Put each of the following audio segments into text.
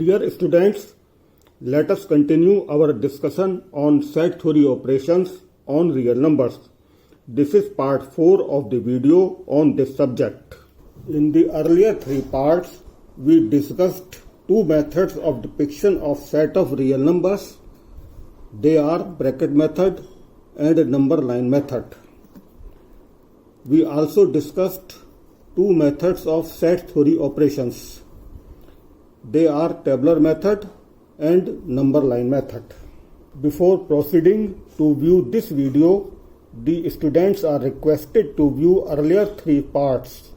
Dear students, let us continue our discussion on set theory operations on real numbers. This is part 4 of the video on this subject. In the earlier 3 parts, we discussed 2 methods of depiction of set of real numbers. They are bracket method and number line method. We also discussed 2 methods of set theory operations. They are tabular method and number line method. Before proceeding to view this video, the students are requested to view earlier 3 parts.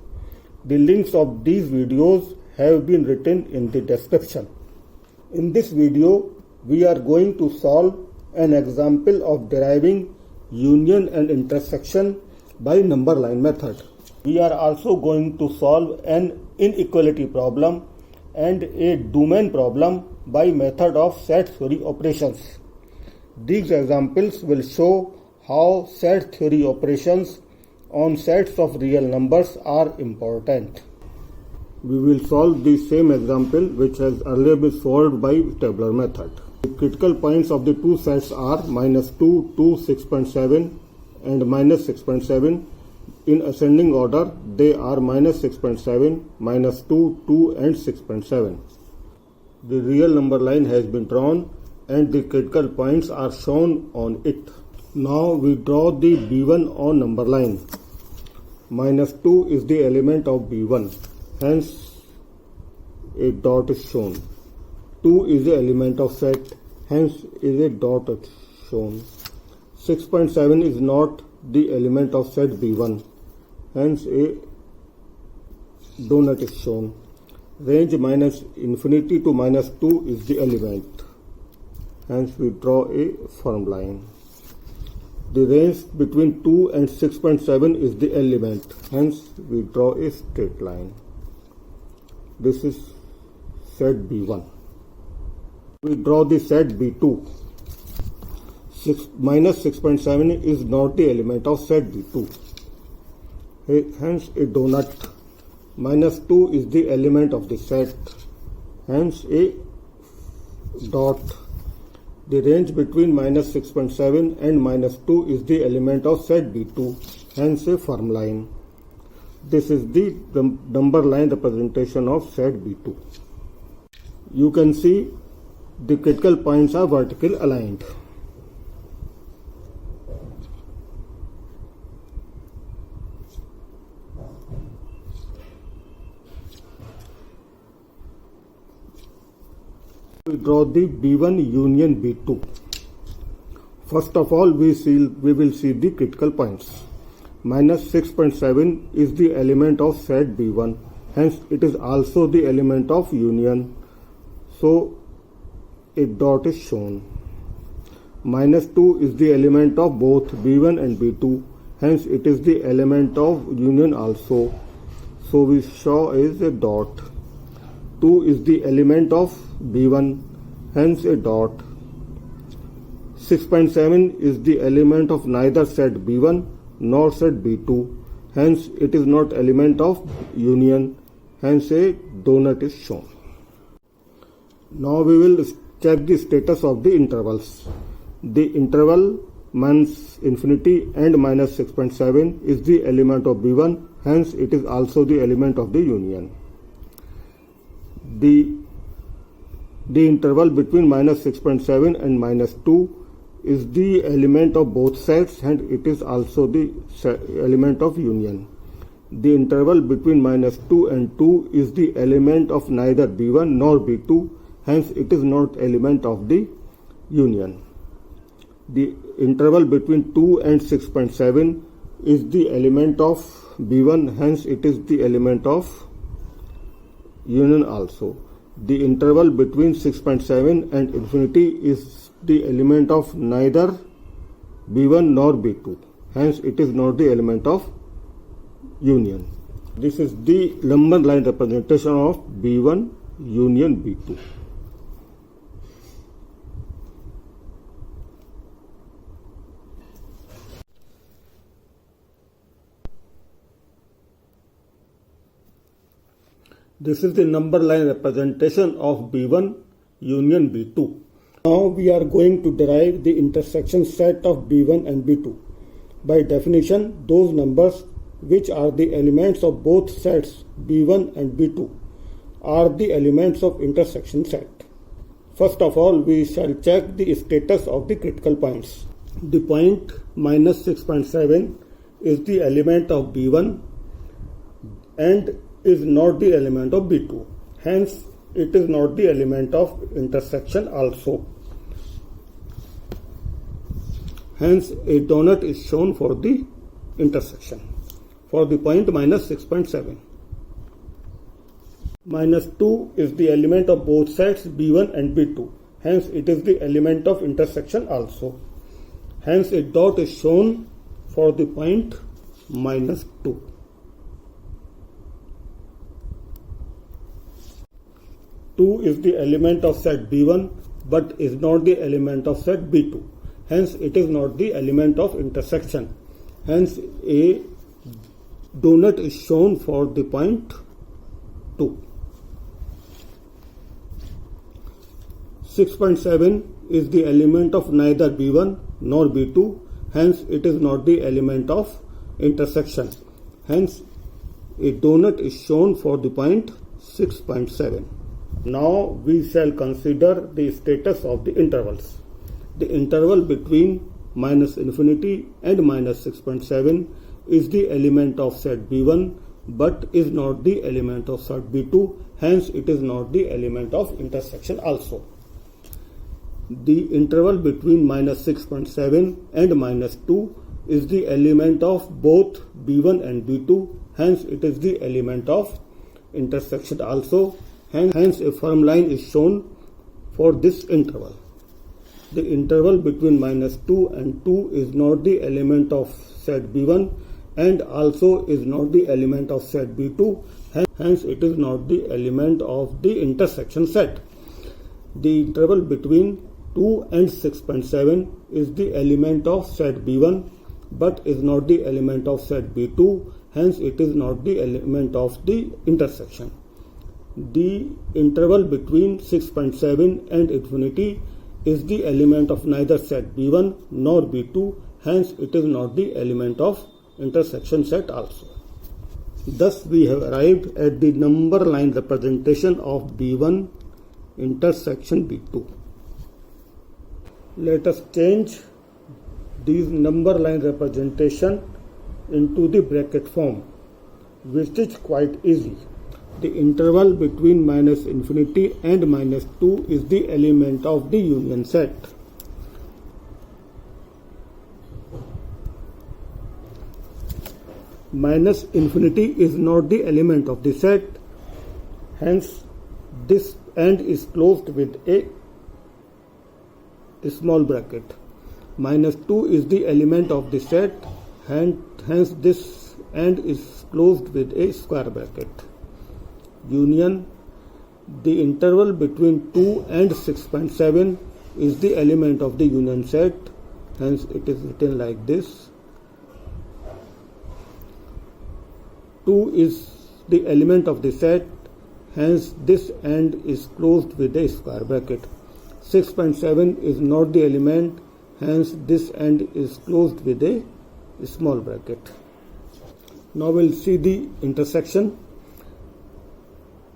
The links of these videos have been written in the description. In this video, we are going to solve an example of deriving union and intersection by number line method. We are also going to solve an inequality problem and a domain problem by method of set theory operations. These examples will show how set theory operations on sets of real numbers are important. We will solve the same example which has earlier been solved by tabular method. The critical points of the 2 sets are -2, 2, 6.7 and -6.7. In ascending order, they are -6.7, -2, 2 and 6.7. The real number line has been drawn and the critical points are shown on it. Now we draw the B1 on number line. -2 is the element of B1, hence a dot is shown. 2 is the element of set, hence is a dot shown. 6.7 is not the element of set B1, hence a donut is shown. Range -infinity to -2 is the element, hence we draw a firm line. The range between 2 and 6.7 is the element, hence we draw a straight line. This is set B1. We draw the set B2. -6.7 is not the element of set B2, hence a donut. -2 is the element of the set, hence a dot. The range between -6.7 and -2 is the element of set B2, hence a firm line. This is the number line representation of set B2. You can see the critical points are vertically aligned. We draw the B1 union B2. First of all, we will see the critical points. -6.7 is the element of set B1, hence it is also the element of union, so a dot is shown. -2 is the element of both B1 and B2, hence it is the element of union also, so we show as a dot. 2 is the element of B1, hence a dot. 6.7 is the element of neither set B1 nor set B2, hence it is not element of union, hence a donut is shown. Now we will check the status of the intervals. The interval -infinity and -6.7 is the element of B1, hence it is also the element of the union. The interval between -6.7 and -2 is the element of both sets and it is also the element of union. The interval between -2 and 2 is the element of neither B1 nor B2, hence it is not element of the union. The interval between 2 and 6.7 is the element of B1, hence it is the element of union also. The interval between 6.7 and infinity is the element of neither B1 nor B2, hence it is not the element of union. This is the number line representation of B1 union B2. This is the number line representation of B1 union B2. Now we are going to derive the intersection set of B1 and B2. By definition, those numbers which are the elements of both sets B1 and B2 are the elements of intersection set. First of all, we shall check the status of the critical points. The point minus 6.7 is the element of B1 and is not the element of B2. Hence, it is not the element of intersection also. Hence, a donut is shown for the intersection for the point minus 6.7. Minus 2 is the element of both sets B1 and B2. Hence, it is the element of intersection also. Hence, a dot is shown for the point minus 2. Two is the element of set B1 but is not the element of set B2. Hence, it is not the element of intersection. Hence, a donut is shown for the point 2. 6.7 is the element of neither B1 nor B2. Hence, it is not the element of intersection. Hence, a donut is shown for the point 6.7. Now we shall consider the status of the intervals. The interval between minus infinity and minus 6.7 is the element of set B1 but is not the element of set B2. Hence, it is not the element of intersection also. The interval between minus 6.7 and minus 2 is the element of both B1 and B2. Hence, it is the element of intersection also. Hence, a firm line is shown for this interval. The interval between minus 2 and 2 is not the element of set B1 and also is not the element of set B2. Hence, it is not the element of the intersection set. The interval between 2 and 6.7 is the element of set B1 but is not the element of set B2. Hence, it is not the element of the intersection. The interval between 6.7 and infinity is the element of neither set B1 nor B2. Hence, it is not the element of intersection set also. Thus, we have arrived at the number line representation of B1 intersection B2. Let us change these number line representation into the bracket form, which is quite easy. The interval between minus infinity and minus 2 is the element of the union set. Minus infinity is not the element of the set. Hence, this end is closed with a small bracket. Minus 2 is the element of the set. Hence, this end is closed with a square bracket. Union, the interval between 2 and 6.7 is the element of the union set. Hence, it is written like this. 2 is the element of the set. Hence, this end is closed with a square bracket. 6.7 is not the element. Hence, this end is closed with a small bracket. Now we'll see the intersection.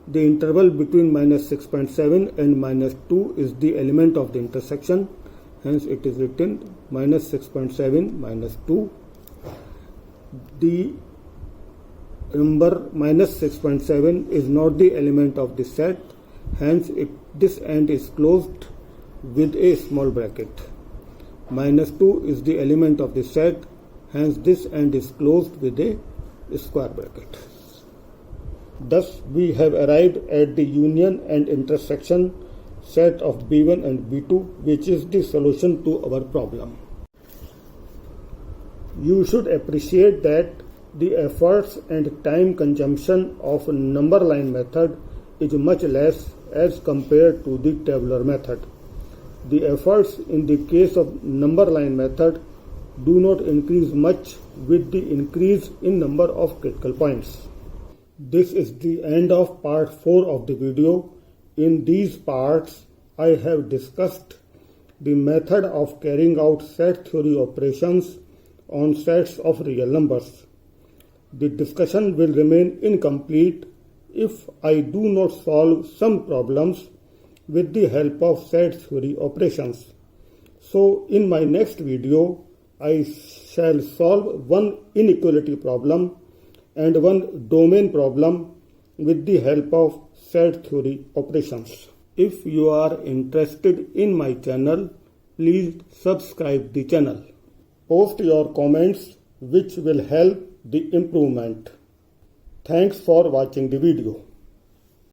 The interval between minus 6.7 and minus 2 is the element of the intersection. Hence, it is written minus 6.7 minus 2. The number minus 6.7 is not the element of the set. Hence, this end is closed with a small bracket. Minus 2 is the element of the set. Hence, this end is closed with a square bracket. Thus, we have arrived at the union and intersection set of B1 and B2, which is the solution to our problem. You should appreciate that the efforts and time consumption of a number line method is much less as compared to the tabular method. The efforts in the case of number line method do not increase much with the increase in number of critical points. This is the end of part 4 of the video. In these parts, I have discussed the method of carrying out set theory operations on sets of real numbers. The discussion will remain incomplete if I do not solve some problems with the help of set theory operations. So in my next video, I shall solve one inequality problem and one domain problem with the help of set theory operations. If you are interested in my channel, please subscribe the channel. Post your comments which will help the improvement. Thanks for watching the video.